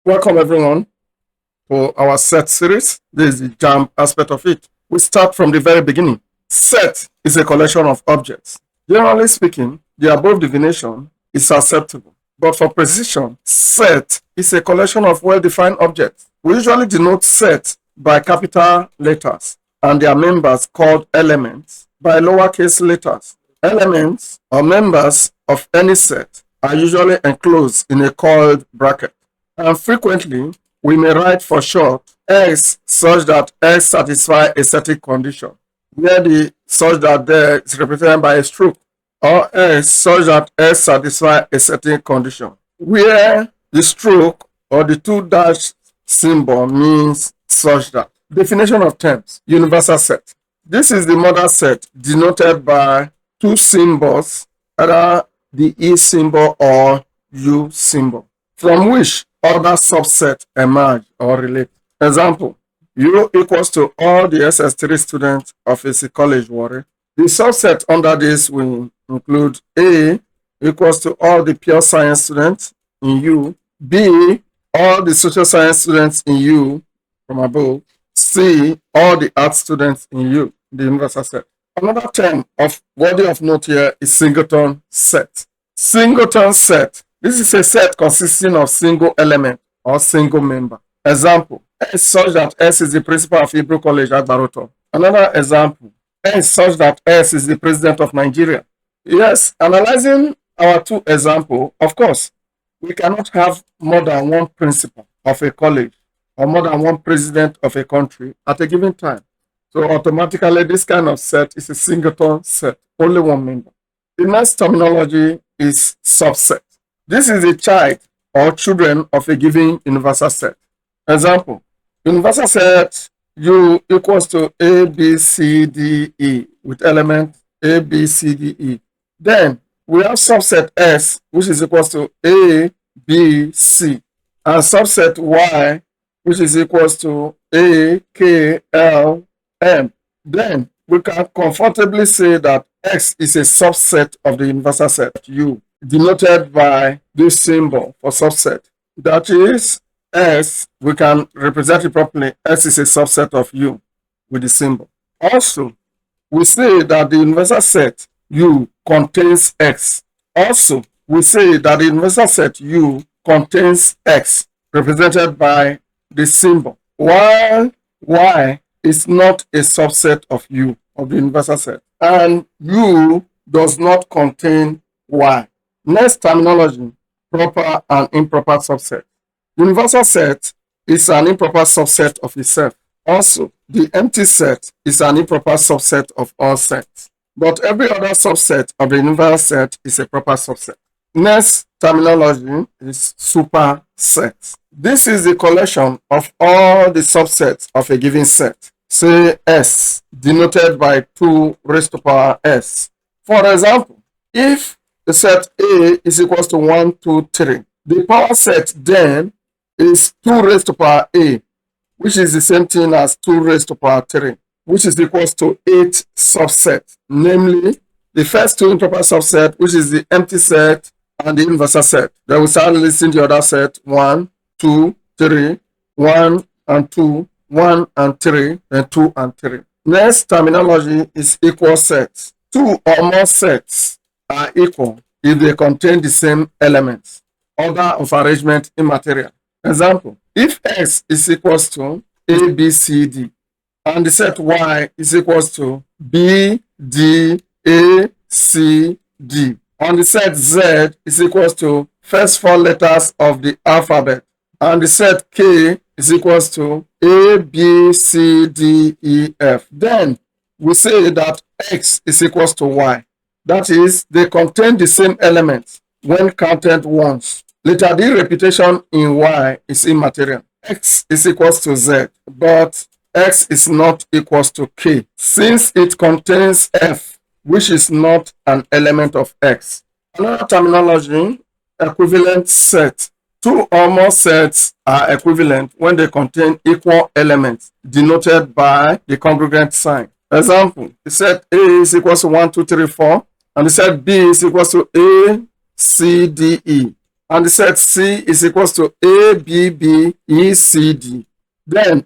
Welcome everyone to our set series. This is the JAMB aspect of it. We start from the very beginning. Set is a collection of objects. Generally speaking, the above definition is acceptable. But for precision, set is a collection of well-defined objects. We usually denote set by capital letters and their members called elements by lowercase letters. Elements or members of any set are usually enclosed in a coiled bracket. And frequently, we may write for short S such that S satisfies a certain condition, where the such that there is represented by a stroke, or S such that S satisfies a certain condition, where the stroke or the two dash symbol means such that. Definition of terms: universal set. This is the mother set denoted by two symbols, either the E symbol or U symbol, from which other subset emerge or relate. Example: U equals to all the SS3 students of a college, Warri. The subset under this will include A equals to all the pure science students in U, B all the social science students in U from above, C all the art students in U, the universal set. Another term worthy of note here is singleton set. Singleton set. This is a set consisting of single element or single member. Example: S such that S is the principal of Hebrew College at Baroto. Another example: S such that S is the president of Nigeria. Yes, analyzing our two examples, of course, we cannot have more than one principal of a college or more than one president of a country at a given time. So automatically, this kind of set is a singleton set, only one member. The next terminology is subset. This is a child or children of a given universal set. Example: universal set U equals to A, B, C, D, E with element A, B, C, D, E. Then we have subset S, which is equals to A, B, C, and subset Y, which is equals to A, K, L, M. Then we can comfortably say that X is a subset of the universal set U, denoted by this symbol for subset. That is S, we can represent it properly. S is a subset of U with the symbol. Also, we say that the universal set U contains X. Also, we say that the universal set U contains X, represented by the symbol, while Y is not a subset of U, of the universal set, and U does not contain Y. Next terminology: proper and improper subset. Universal set is an improper subset of itself. Also, the empty set is an improper subset of all sets. But every other subset of the universal set is a proper subset. Next terminology is superset. This is the collection of all the subsets of a given set. Say S, denoted by 2 raised to power S. For example, if the set A is equals to 1, 2, 3, the power set then is 2 raised to power A, which is the same thing as 2 raised to power 3, which is equals to 8 subsets, namely the first two improper subset, which is the empty set and the universal set. Then we start listing the other set: 1, 2, 3, 1 and 2, 1 and 3, then 2 and 3. Next terminology is equal sets. Two or more sets are equal if they contain the same elements. Order of arrangement immaterial. Example: if X is equals to A, B, C, D, and the set Y is equals to B, D, A, C, D, and the set Z is equals to first 4 letters of the alphabet, and the set K is equals to A, B, C, D, E, F, then we say that X is equals to Y. That is, they contain the same elements when counted once. Later, the repetition in Y is immaterial. X is equals to Z, but X is not equals to K, since it contains F, which is not an element of X. Another terminology: equivalent set. Two or more sets are equivalent when they contain equal elements, denoted by the congruent sign. Example: the set A is equals to 1, 2, 3, 4, and the set B is equals to A, C, D, E, and the set C is equals to A, B, B, E, C, D, then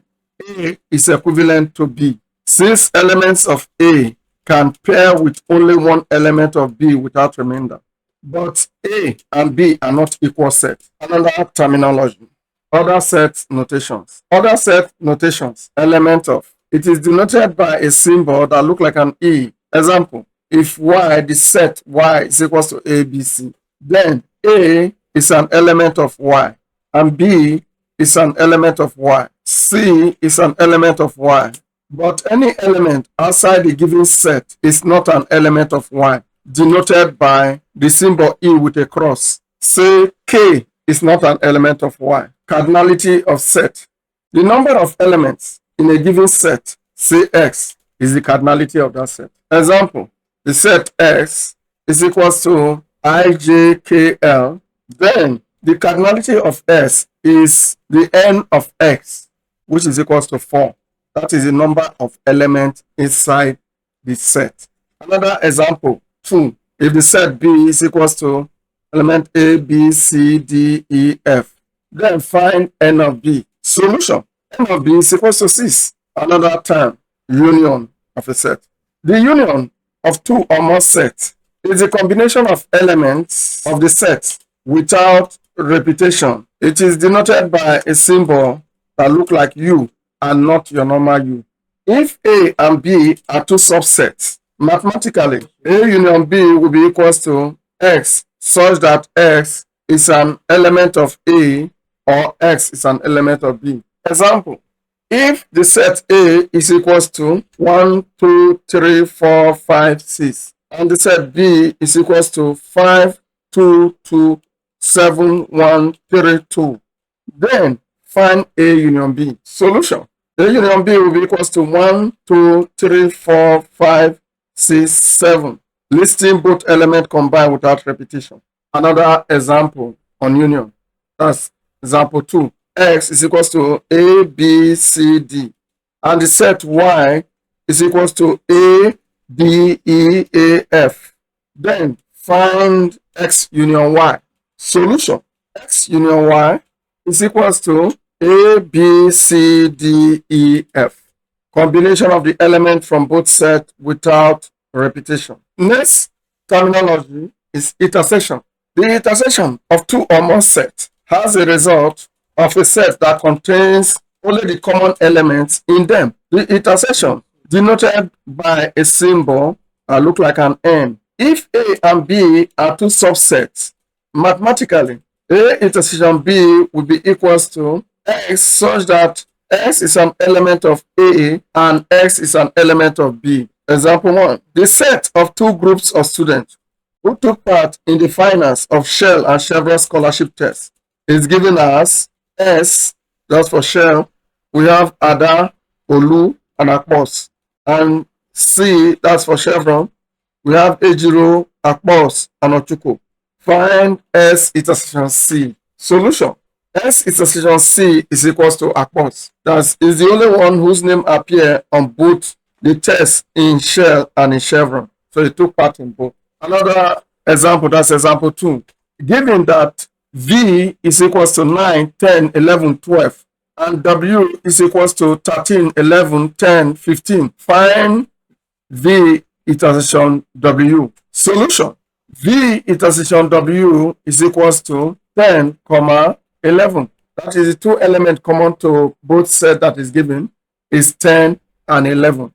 A is equivalent to B. Since elements of A can pair with only one element of B without remainder, but A and B are not equal sets. Another terminology. Other set notations. Other set notations, element of. It is denoted by a symbol that looks like an E. Example, if Y, the set Y is equals to ABC, then A is an element of Y, and B is an element of Y. C is an element of Y. But any element outside the given set is not an element of Y, denoted by the symbol E with a cross. Say K is not an element of Y. Cardinality of set. The number of elements in a given set, say X, is the cardinality of that set. Example, the set X is equals to IJKL. Then the cardinality of S is the n of X, which is equals to 4. That is the number of elements inside the set. Another example, 2. If the set B is equals to element A, B, C, D, E, F, then find n of B. Solution. N of B is equals to 6. Another term, union of a set. The union of two or more sets is a combination of elements of the set without repetition. It is denoted by a symbol that looks like U and not your normal U. If A and B are two subsets, mathematically, A union B will be equals to X, such that X is an element of A or X is an element of B. Example, if the set A is equals to 1, 2, 3, 4, 5, 6, and the set B is equals to 5, 2, 2, 7, 1, 3, 2, then find A union B. Solution. A union B will be equals to 1, 2, 3, 4, 5, 6, 7. Listing both elements combined without repetition. Another example on union. That's example 2. X is equals to A, B, C, D. And the set Y is equals to A, B, E, A, F. Then find X union Y. Solution. X union Y is equals to A, B, C, D, E, F. Combination of the elements from both sets without repetition. Next terminology is intersection. The intersection of two or more sets has a result of a set that contains only the common elements in them. The intersection denoted by a symbol that looks like an N. If A and B are two subsets, mathematically, A intersection B will be equals to X, such that X is an element of A and X is an element of B. Example 1. The set of two groups of students who took part in the finals of Shell and Chevron scholarship tests is given as S, that's for Shell. We have Ada, Olu, and Akpos. And C, that's for Chevron. We have Ejiro, Akpos, and Ochuko. Find S intersection C. Solution. S intersection C is equals to Akpos. That is the only one whose name appear on both the tests in Shell and in Chevron. So he took part in both. Another example, that's example 2. Given that V is equals to 9, 10, 11, 12, and W is equals to 13, 11, 10, 15. Find V intersection W. Solution. V intersection W is equals to 10, 11. That is the two elements common to both sets that is given is 10 and 11.